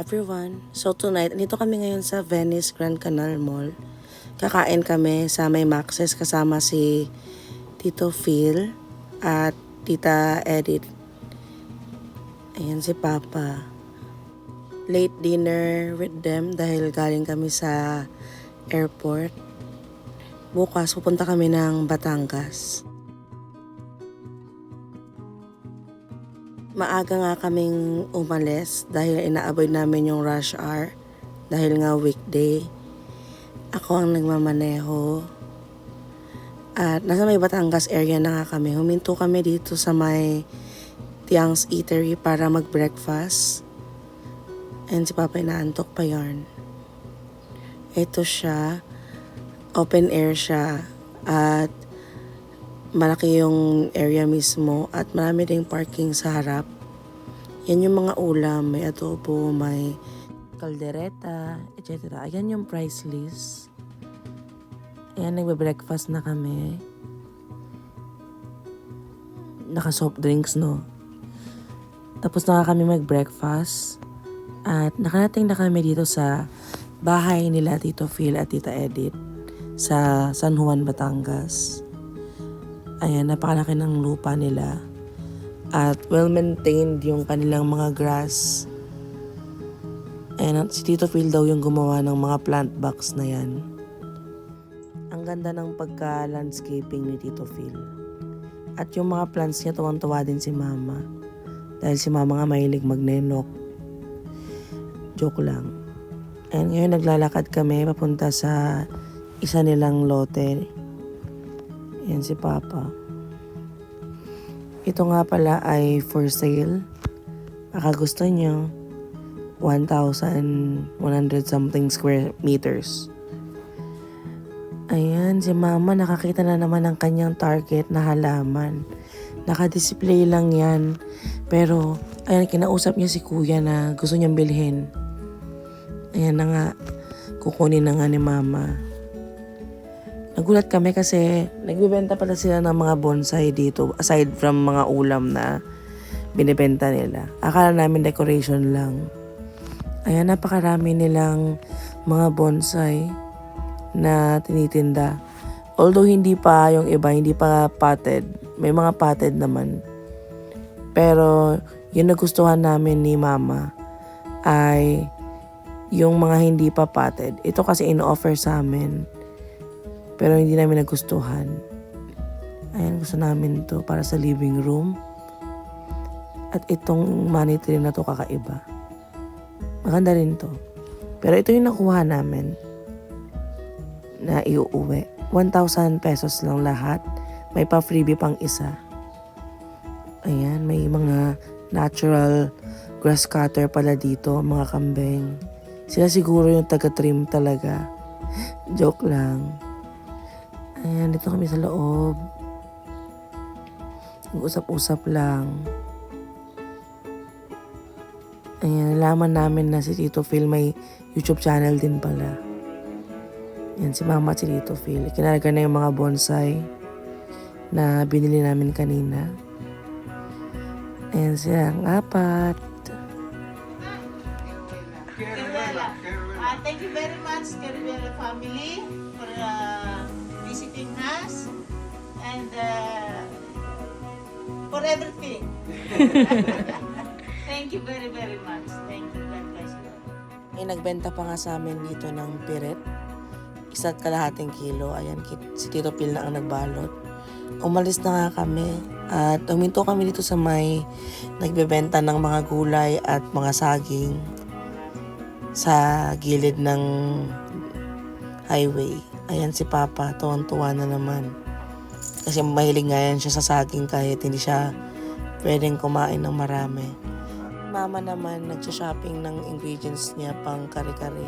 everyone. So tonight, nandito kami ngayon sa Venice Grand Canal Mall. Kakain kami sa May Maxes kasama si Tito Phil at Tita Edith. Ayan si Papa. Late dinner with them dahil galing kami sa airport. Bukas pupunta kami ng Batangas. Maaga nga kaming umalis dahil ina-avoid namin yung rush hour dahil nga weekday. Ako ang nagmamaneho. At nasa may Batangas area na nga kami. Huminto kami dito sa may Tiang's Eatery para mag-breakfast. And si Papa inaantok pa yarn. Ito siya. Open air siya. At malaki yung area mismo at marami ding parking sa harap. Yan yung mga ulam, may adobo, may kaldereta, etc. Ayan yung price list. Ayan, nagbe-breakfast na kami. Naka-soft drinks, no? Tapos na kami mag-breakfast. At nakarating na kami dito sa bahay nila Tito Phil at Tita Edith sa San Juan, Batangas. Ayan, napakalaki ng lupa nila. At well-maintained yung kanilang mga grass. Ayan, si Tito Phil daw yung gumawa ng mga plant box na yan. Ang ganda ng pagka-landscaping ni Tito Phil. At yung mga plants niya, tuwang-tuwa din si Mama. Dahil si Mama nga mahilig magnenok. Joke lang. Ayan, ngayon naglalakad kami papunta sa isa nilang lote. Yan si Papa. Ito nga pala ay for sale. Baka gusto nyo. 1,100 something square meters. Ayan, si Mama nakakita na naman ng kanyang target na halaman. Naka-display lang yan. Pero, ayan, kinausap niya si Kuya na gusto niyang bilhin. Ayan na nga. Kukunin na nga ni Mama. Nagulat kami kasi nagbibenta pala sila ng mga bonsai dito aside from mga ulam na binibenta nila. Akala namin decoration lang. Ayan, napakarami nilang mga bonsai na tinitinda. Although hindi pa yung iba, hindi pa potted. May mga potted naman. Pero yung nagustuhan namin ni Mama ay yung mga hindi pa potted. Ito kasi in-offer sa amin. Pero hindi namin nagustuhan. Ayan, gusto namin to para sa living room. At itong money tree na to kakaiba. Maganda rin to. Pero ito yung nakuha namin na iuuwi. 1,000 pesos lang lahat. May pa freebie pang isa. Ayan, may mga natural grass cutter pala dito, mga kambing. Sila siguro yung taga-trim talaga. Joke lang. Ayan, dito kami sa loob. Nag-usap-usap lang. Ayan, nalaman namin na si Tito Phil may YouTube channel din pala. Ayan, si Mama at si Tito Phil. Kinalaga na yung mga bonsai na binili namin kanina. Ayan sila, ang apat. Thank you very much, Caruela family, for visiting us and for everything. Thank you very, very much. Thank you. God bless you. Ay, nagbenta pa nga sa amin dito ng piret. 1.5 kilo. Ayan, si Tito Phil na ang nagbalot. Umalis na nga kami at huminto kami dito sa may nagbebenta ng mga gulay at mga saging sa gilid ng highway. Ayan si Papa, tuwang-tuwa na naman. Kasi mahilig nga yan siya sa saging kahit hindi siya pwedeng kumain ng marami. Mama naman nagsha-shopping ng ingredients niya pang kare-kare.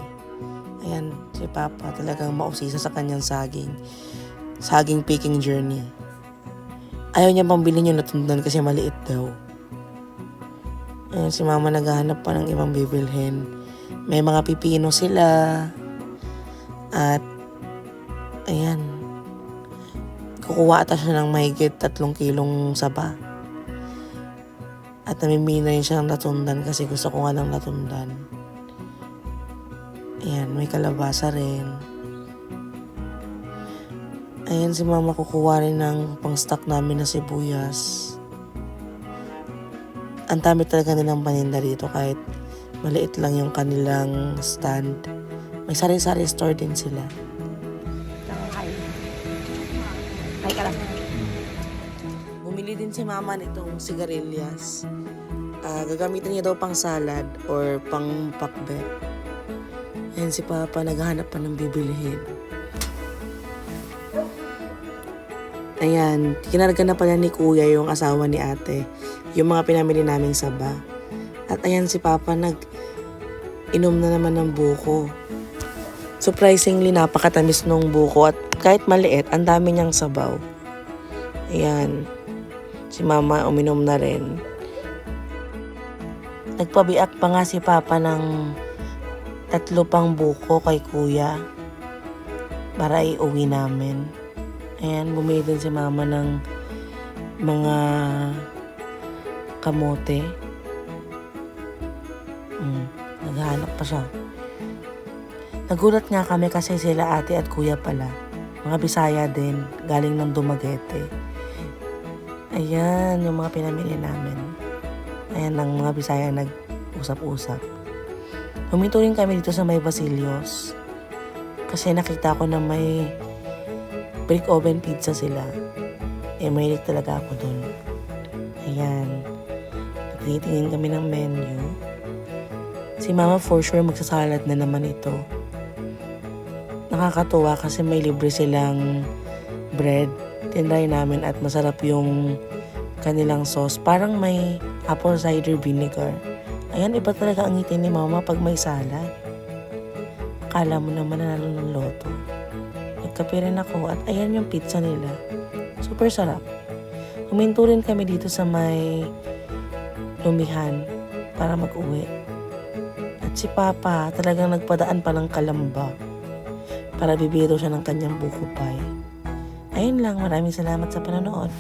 Ayan, si Papa talagang mausisa sa kanyang saging. Saging picking journey. Ayaw niya pang bilhin yung natundan kasi maliit daw. Ayan, si Mama naghahanap pa ng ibang bibilhin. May mga pipino sila. At ayan, kukuha ata siya ng mahigit 3 kilong saba. At namimili na rin siya ng latundan kasi gusto ko nga ng latundan. Ayan, may kalabasa rin. Ayan, si mama kukuha rin ng pang-stock namin na sibuyas. Ang dami talaga nilang paninda dito kahit maliit lang yung kanilang stand. May sari-sari store din sila. Ay ka lang. Bumili din si mama nitong sigarilyas. Gagamitin niya daw pang salad or pang pakbet. Ayan si papa naghahanap pa ng bibilihin. Ayan, kinarga na pala ni kuya yung asawa ni ate. Yung mga pinamili naming saba. At ayan si papa inom na naman ng buko. Surprisingly, napakatamis nung buko at kahit maliit, ang dami niyang sabaw. Ayan. Si mama uminom na rin. Nagpabiak pa nga si papa ng 3 pang buko kay kuya para iuwi namin. Ayan, bumili din si mama ng mga kamote. Naghahanap pa siya. Nagulat nga kami kasi sila ate at kuya pala. Mga Bisaya din, galing ng Dumaguete. Ayan, yung mga pinamili namin. Ayan ang mga Bisaya nag-usap-usap. Huminto rin kami dito sa may Basilios. Kasi nakita ko na may brick oven pizza sila. Mahilig talaga ako dun. Ayan. Nagtitingin kami ng menu. Si mama for sure magsasalad na naman ito. Nakakatuwa kasi may libre silang bread. Tinry namin at masarap yung kanilang sauce. Parang may apple cider vinegar. Ayan, iba talaga ang ngiti ni mama pag may salad. Akala mo naman nanalo ng loto. Nagkape rin ako at ayan yung pizza nila. Super sarap. Huminto rin kami dito sa may lumihan para mag-uwi. At si papa talagang nagpadaan pa ng Kalamba para bibiro siya ng kanyang buko pie. Ayun lang, maraming salamat sa panonood.